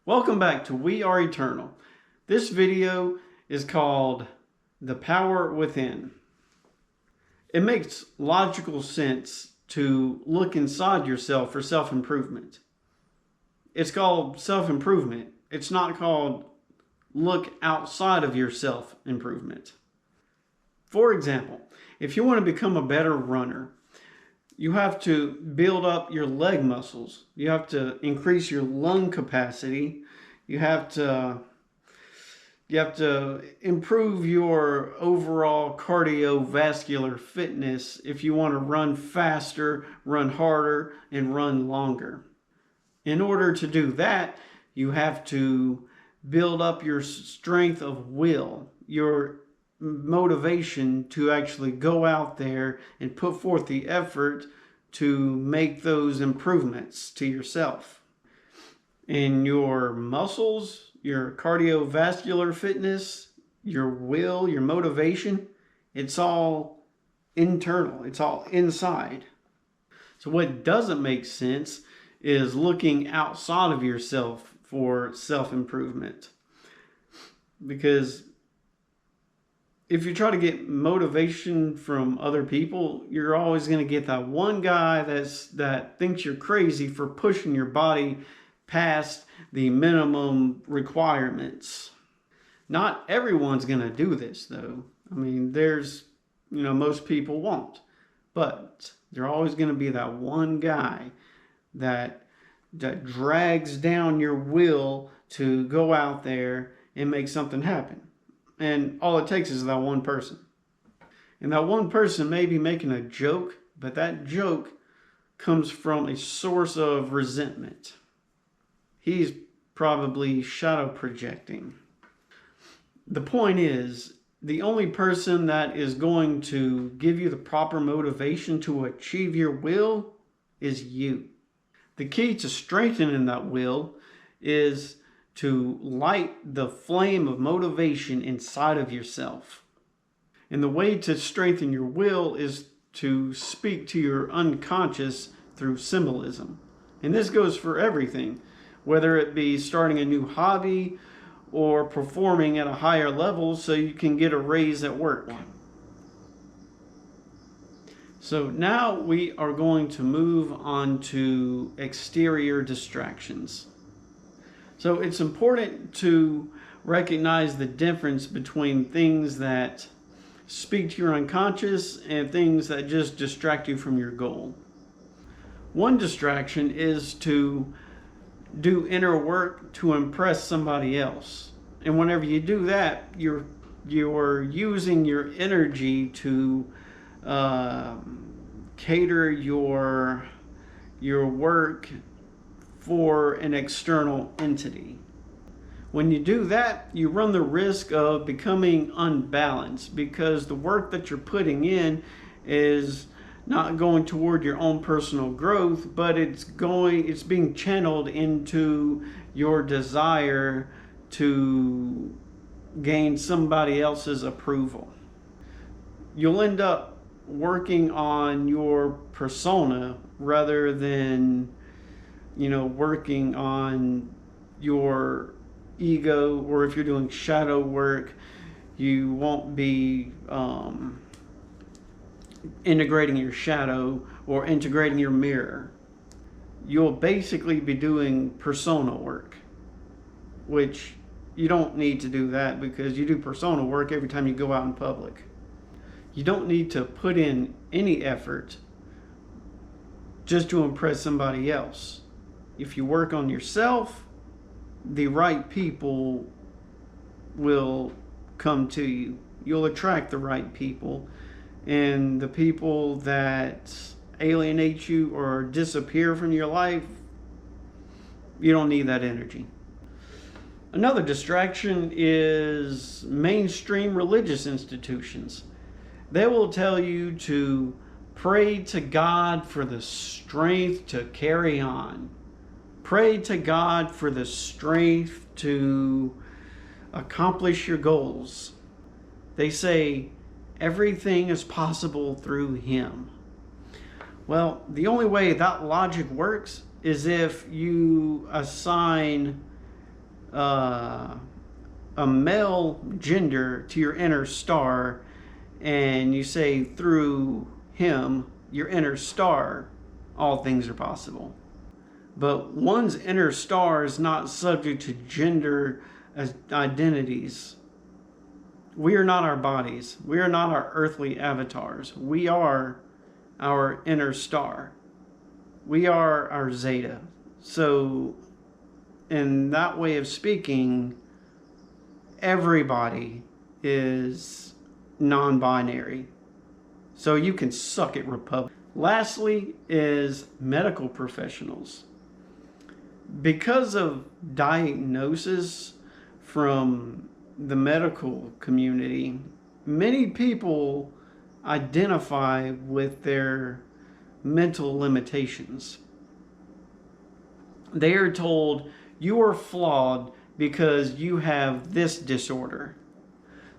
Welcome back to We Are Eternal. This video is called The Power Within. It makes logical sense to look inside yourself for self-improvement. It's called self-improvement. It's not called look outside of your self-improvement. For example, if you want to become a better runner, you have to build up your leg muscles. You have to increase your lung capacity. You have to improve your overall cardiovascular fitness if you want to run faster, run harder, and run longer. In order to do that, you have to build up your strength of will, your motivation to actually go out there and put forth the effort to make those improvements to yourself. In your muscles, your cardiovascular fitness, your will, your motivation, it's all internal, it's all inside. So what doesn't make sense is looking outside of yourself for self-improvement. Because if you try to get motivation from other people, you're always going to get that one guy that thinks you're crazy for pushing your body past the minimum requirements. Not everyone's going to do this, though. I mean, most people won't. But there's always going to be that one guy that drags down your will to go out there and make something happen. And all it takes is that one person. And that one person may be making a joke, but that joke comes from a source of resentment. He's probably shadow projecting. The point is, the only person that is going to give you the proper motivation to achieve your will is you. The key to strengthening that will is to light the flame of motivation inside of yourself. And the way to strengthen your will is to speak to your unconscious through symbolism. And this goes for everything, whether it be starting a new hobby or performing at a higher level so you can get a raise at work. So now we are going to move on to exterior distractions. So it's important to recognize the difference between things that speak to your unconscious and things that just distract you from your goal. One distraction is to do inner work to impress somebody else. And whenever you do that, you're using your energy to cater your work for an external entity. When you do that, you run the risk of becoming unbalanced because the work that you're putting in is not going toward your own personal growth, but it's being channeled into your desire to gain somebody else's approval. You'll end up working on your persona rather than working on your ego. Or if you're doing shadow work, you won't be integrating your shadow or integrating your mirror. You'll basically be doing persona work, which you don't need to do that because you do persona work every time you go out in public. You don't need to put in any effort just to impress somebody else. If you work on yourself, the right people will come to you. You'll attract the right people. And the people that alienate you or disappear from your life, you don't need that energy. Another distraction is mainstream religious institutions. They will tell you to pray to God for the strength to carry on. Pray to God for the strength to accomplish your goals. They say everything is possible through Him. Well, the only way that logic works is if you assign uh, a male gender to your inner star, and you say through him, your inner star, all things are possible. But one's inner star is not subject to gender identities. We are not our bodies. We are not our earthly avatars. We are our inner star. We are our zeta. So, in that way of speaking, everybody is non-binary. So you can suck it, Republic. Lastly is medical professionals. Because of diagnosis from the medical community, many people identify with their mental limitations. They are told, you are flawed because you have this disorder.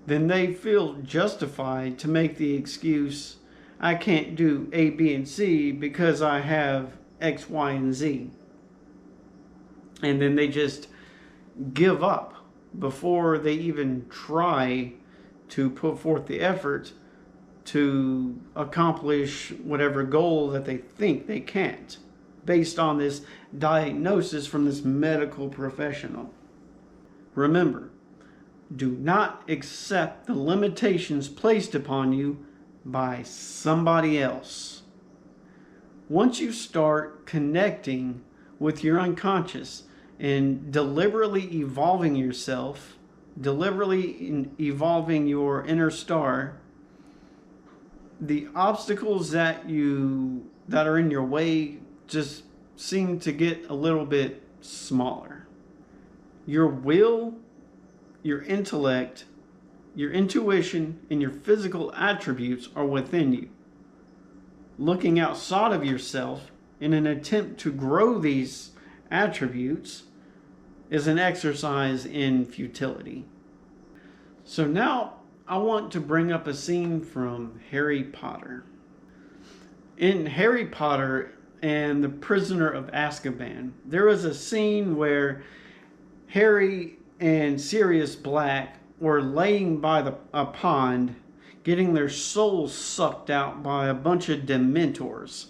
Then they feel justified to make the excuse, I can't do A, B, and C because I have X, Y, and Z. And then they just give up before they even try to put forth the effort to accomplish whatever goal that they think they can't, based on this diagnosis from this medical professional. Remember, do not accept the limitations placed upon you by somebody else. Once you start connecting with your unconscious and deliberately evolving yourself, deliberately evolving your inner star, the obstacles that are in your way just seem to get a little bit smaller. Your will, your intellect, your intuition, and your physical attributes are within you. Looking outside of yourself in an attempt to grow these attributes is an exercise in futility. So now I want to bring up a scene from Harry Potter. In Harry Potter and the Prisoner of Azkaban, there was a scene where Harry and Sirius Black were laying by a pond, getting their souls sucked out by a bunch of Dementors.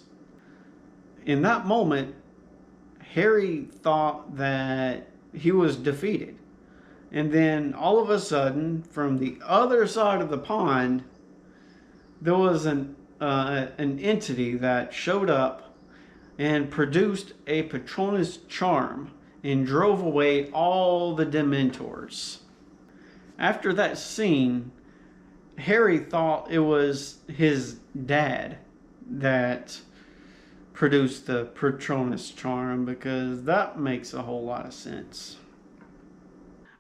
In that moment, Harry thought that he was defeated. And then all of a sudden, from the other side of the pond, there was an entity that showed up and produced a Patronus charm and drove away all the Dementors. After that scene, Harry thought it was his dad that produced the Patronus charm, because that makes a whole lot of sense.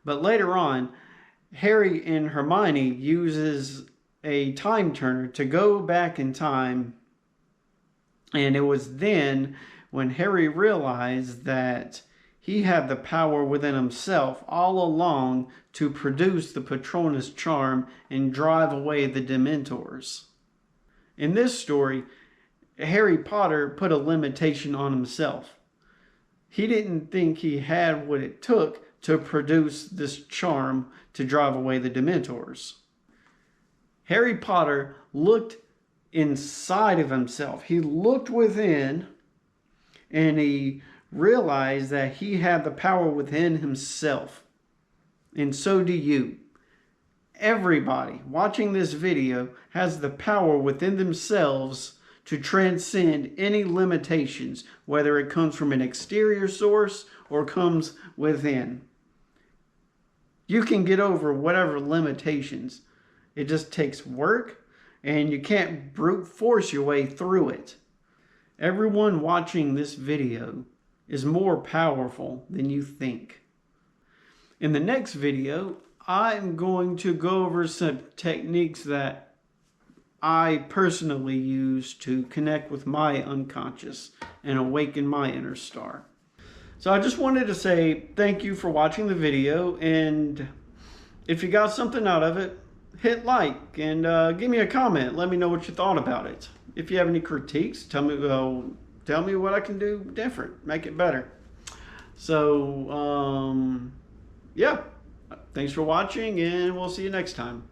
But later on, Harry and Hermione uses a time turner to go back in time, and it was then when Harry realized that he had the power within himself all along to produce the Patronus charm and drive away the Dementors. In this story, Harry Potter put a limitation on himself. He didn't think he had what it took to produce this charm to drive away the Dementors. Harry Potter looked inside of himself. He looked within, and he realized that he had the power within himself. And so do you. Everybody watching this video has the power within themselves to transcend any limitations, whether it comes from an exterior source or comes within. You can get over whatever limitations. It just takes work, and you can't brute force your way through it. Everyone watching this video is more powerful than you think. In the next video, I'm going to go over some techniques that I personally use to connect with my unconscious and awaken my inner star. So I just wanted to say thank you for watching the video, and if you got something out of it, hit like and give me a comment. Let me know what you thought about it. If you have any critiques, tell me what I can do different, make it better. So Yeah. Thanks for watching, and we'll see you next time.